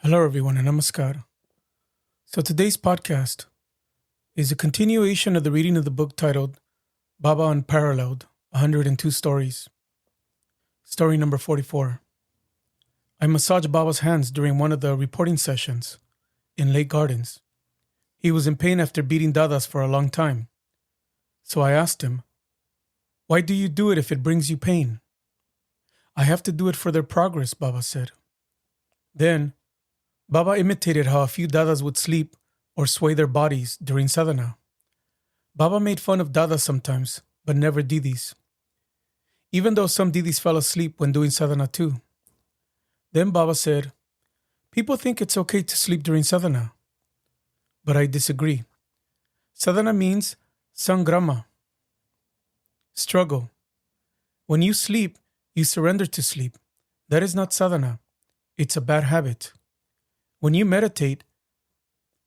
Hello, everyone, and namaskar. So, today's podcast is a continuation of the reading of the book titled Baba Unparalleled 102 Stories. Story number 44. I massaged Baba's hands during one of the reporting sessions in Lake Gardens. He was in pain after beating Dadas for a long time. So I asked him, "Why do you do it if it brings you pain?" "I have to do it for their progress," Baba said. Then, Baba imitated how a few Dadas would sleep or sway their bodies during sadhana. Baba made fun of Dadas sometimes, but never Didis. Even though some Didis fell asleep when doing sadhana too. Then Baba said, "People think it's okay to sleep during sadhana. But I disagree. Sadhana means sangrama, struggle. When you sleep, you surrender to sleep. That is not sadhana. It's a bad habit. When you meditate,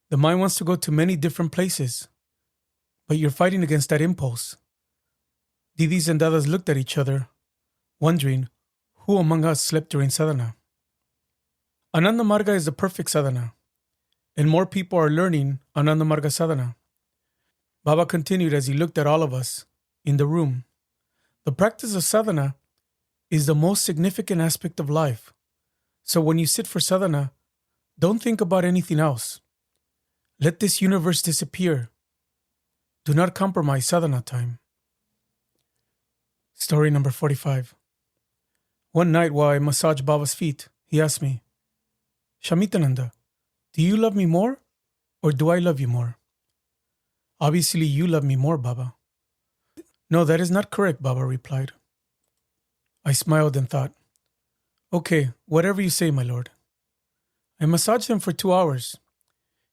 the mind wants to go to many different places, but you're fighting against that impulse." Didis and Dadas looked at each other, wondering who among us slept during sadhana. Ananda Marga is the perfect sadhana, and more people are learning Ananda Marga sadhana. Baba continued as he looked at all of us in the room. The practice of sadhana is the most significant aspect of life. So when you sit for sadhana, don't think about anything else. Let this universe disappear. Do not compromise sadhana time. Story number 45. One night while I massaged Baba's feet, he asked me, "Shamitananda, do you love me more or do I love you more?" "Obviously you love me more, Baba." "No, that is not correct," Baba replied. I smiled and thought, "Okay, whatever you say, my lord." I massaged him for 2 hours.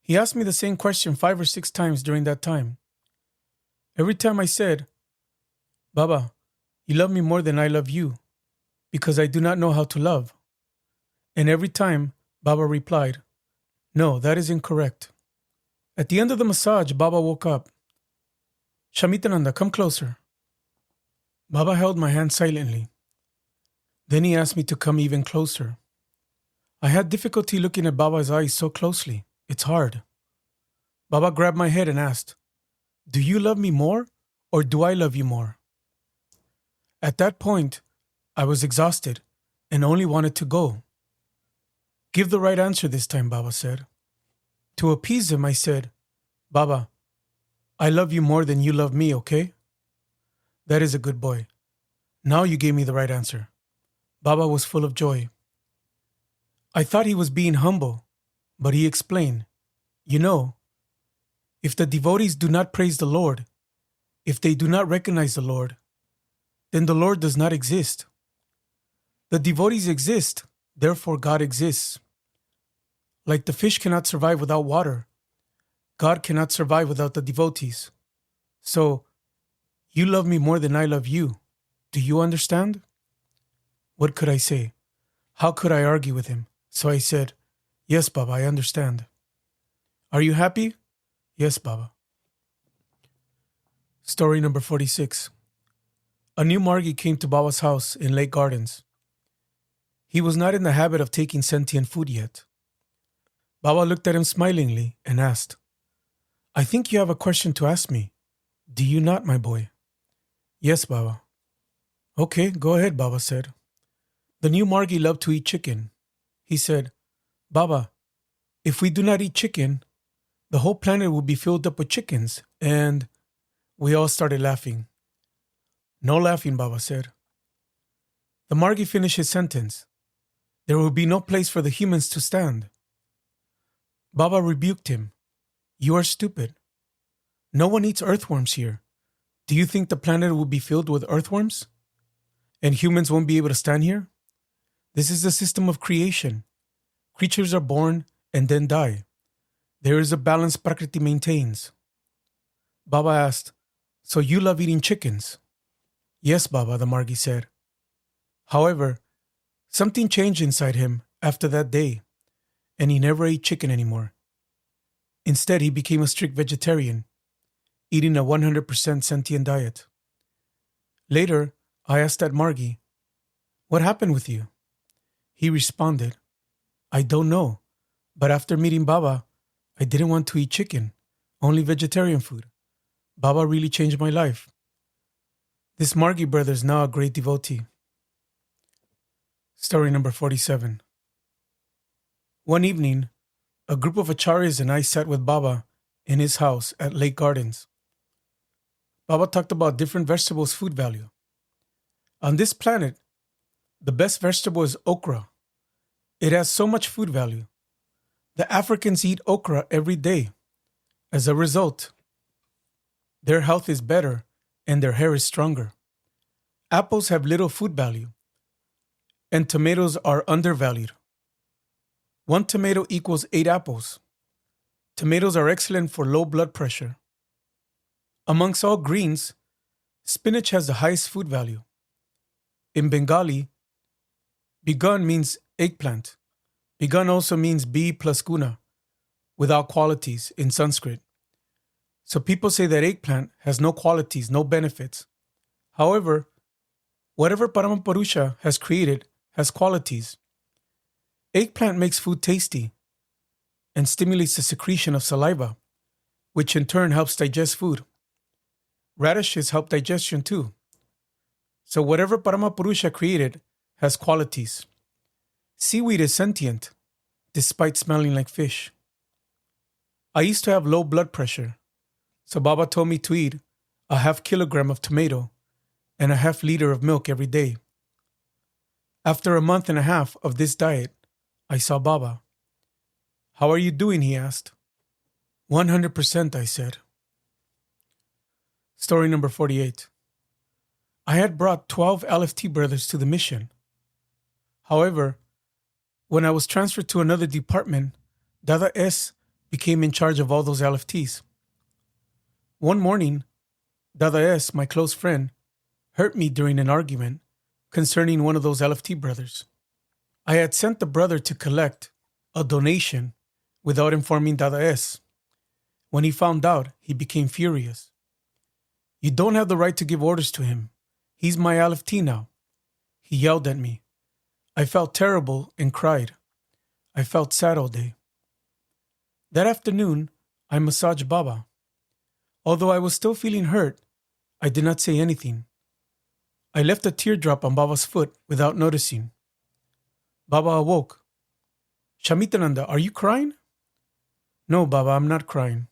He asked me the same question 5 or 6 times during that time. Every time I said, "Baba, you love me more than I love you, because I do not know how to love." And every time, Baba replied, "No, that is incorrect." At the end of the massage, Baba woke up. "Shamitananda, come closer." Baba held my hand silently. Then he asked me to come even closer. I had difficulty looking at Baba's eyes so closely. It's hard. Baba grabbed my head and asked, "Do you love me more or do I love you more?" At that point, I was exhausted and only wanted to go. "Give the right answer this time," Baba said. To appease him, I said, "Baba, I love you more than you love me, okay?" "That is a good boy. Now you gave me the right answer." Baba was full of joy. I thought he was being humble, but he explained, "You know, if the devotees do not praise the Lord, if they do not recognize the Lord, then the Lord does not exist. The devotees exist, therefore God exists. Like the fish cannot survive without water, God cannot survive without the devotees. So, you love me more than I love you. Do you understand?" What could I say? How could I argue with him? So I said, "Yes, Baba, I understand." "Are you happy?" "Yes, Baba." Story number 46. A new Margi came to Baba's house in Lake Gardens. He was not in the habit of taking sentient food yet. Baba looked at him smilingly and asked, "I think you have a question to ask me. Do you not, my boy?" "Yes, Baba." "Okay, go ahead," Baba said. The new Margi loved to eat chicken. He said, "Baba, if we do not eat chicken, the whole planet will be filled up with chickens," and we all started laughing. "No laughing," Baba said. The Margi finished his sentence. "There will be no place for the humans to stand." Baba rebuked him. "You are stupid. No one eats earthworms here. Do you think the planet will be filled with earthworms? And humans won't be able to stand here? This is the system of creation. Creatures are born and then die. There is a balance Prakriti maintains." Baba asked, "So you love eating chickens?" "Yes, Baba," the Margi said. However, something changed inside him after that day, and he never ate chicken anymore. Instead, he became a strict vegetarian, eating a 100% sentient diet. Later, I asked that Margi, "What happened with you?" He responded, "I don't know, But after meeting Baba, I didn't want to eat chicken, only vegetarian food. Baba really changed my life. This Margi brother is now a great devotee. Story number 47. One evening, a group of acharyas and I sat with Baba in his house at Lake Gardens. Baba talked about different vegetables' food value. On this planet, the best vegetable is okra. It has so much food value. The Africans eat okra every day. As a result, their health is better and their hair is stronger. Apples have little food value, and tomatoes are undervalued. 1 tomato equals 8 apples. Tomatoes are excellent for low blood pressure. Amongst all greens, spinach has the highest food value. In Bengali, bigun means eggplant. Bigun also means B plus guna, without qualities in Sanskrit. So people say that eggplant has no qualities, no benefits. However, whatever Parampurusha has created has qualities. Eggplant makes food tasty and stimulates the secretion of saliva, which in turn helps digest food. Radishes help digestion too. So whatever Paramapurusha created has qualities. Seaweed is sentient, despite smelling like fish. I used to have low blood pressure, so Baba told me to eat a half kilogram of tomato and a half liter of milk every day. After a month and a half of this diet, I saw Baba. "How are you doing?" he asked. 100%, I said. Story number 48. I had brought 12 LFT brothers to the mission. However, when I was transferred to another department, Dada S became in charge of all those LFTs. One morning, Dada S, my close friend, hurt me during an argument concerning one of those LFT brothers. I had sent the brother to collect a donation without informing Dada S. When he found out, he became furious. "You don't have the right to give orders to him. He's my LFT now." He yelled at me. I felt terrible and cried. I felt sad all day. That afternoon, I massaged Baba. Although I was still feeling hurt, I did not say anything. I left a teardrop on Baba's foot without noticing. Baba awoke. "Shamitananda, are you crying?" "No, Baba, I'm not crying."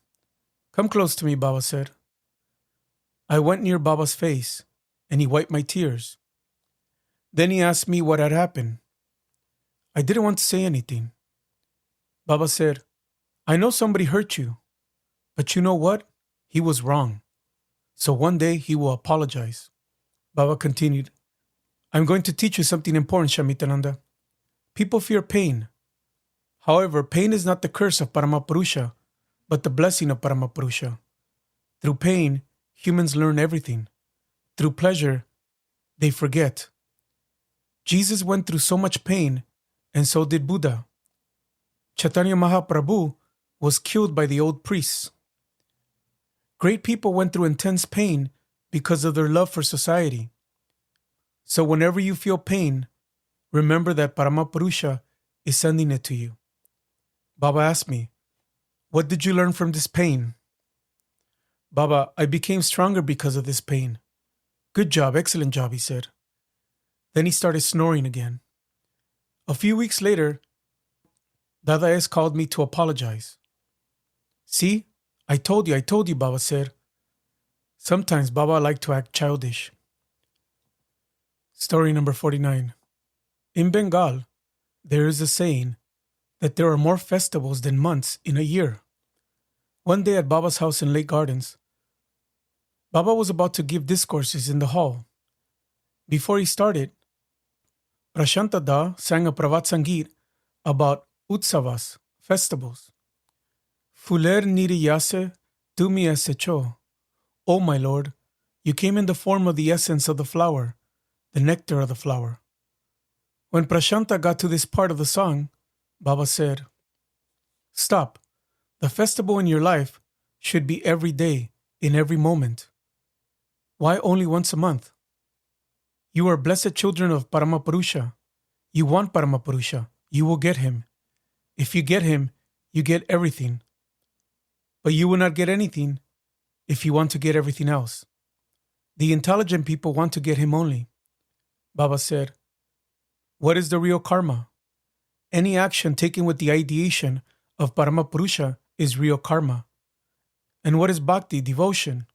"Come close to me," Baba said. I went near Baba's face, and he wiped my tears. Then he asked me what had happened. I didn't want to say anything. Baba said, "I know somebody hurt you, but you know what? He was wrong. So one day he will apologize." Baba continued, "I'm going to teach you something important, Shamitananda. People fear pain. However, pain is not the curse of Paramapurusha, but the blessing of Paramapurusha. Through pain, humans learn everything. Through pleasure, they forget. Jesus went through so much pain, and so did Buddha. Chaitanya Mahaprabhu was killed by the old priests. Great people went through intense pain because of their love for society. So whenever you feel pain, remember that Paramapurusha is sending it to you." Baba asked me, "What did you learn from this pain?" "Baba, I became stronger because of this pain." "Good job, excellent job," he said. Then he started snoring again. A few weeks later, Dada S called me to apologize. "See, I told you, Baba said." Sometimes Baba liked to act childish. Story number 49. In Bengal, there is a saying that there are more festivals than months in a year. One day at Baba's house in Lake Gardens, Baba was about to give discourses in the hall. Before he started, Prashanta Da sang a Pravat Sangeet about Utsavas, festivals. Fuler niriyase tumi esse cho. "O my Lord, you came in the form of the essence of the flower, the nectar of the flower." When Prashanta got to this part of the song, Baba said, "Stop. The festival in your life should be every day, in every moment. Why only once a month? You are blessed children of Paramapurusha. You want Paramapurusha. You will get him. If you get him, you get everything. But you will not get anything if you want to get everything else. The intelligent people want to get him only. Baba said, what is the real karma? Any action taken with the ideation of Paramapurusha is real karma. And what is bhakti, devotion?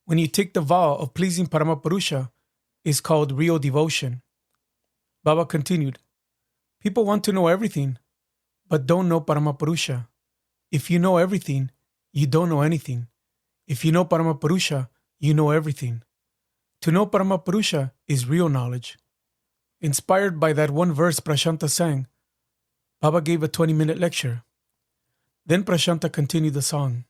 When you take the vow of pleasing Paramapurusha, is called real devotion. Baba continued, people want to know everything, but don't know Paramapurusha. If you know everything, you don't know anything. If you know Paramapurusha, you know everything. To know Paramapurusha is real knowledge. Inspired by that one verse Prashanta sang, Baba gave a 20-minute lecture. Then Prashanta continued the song.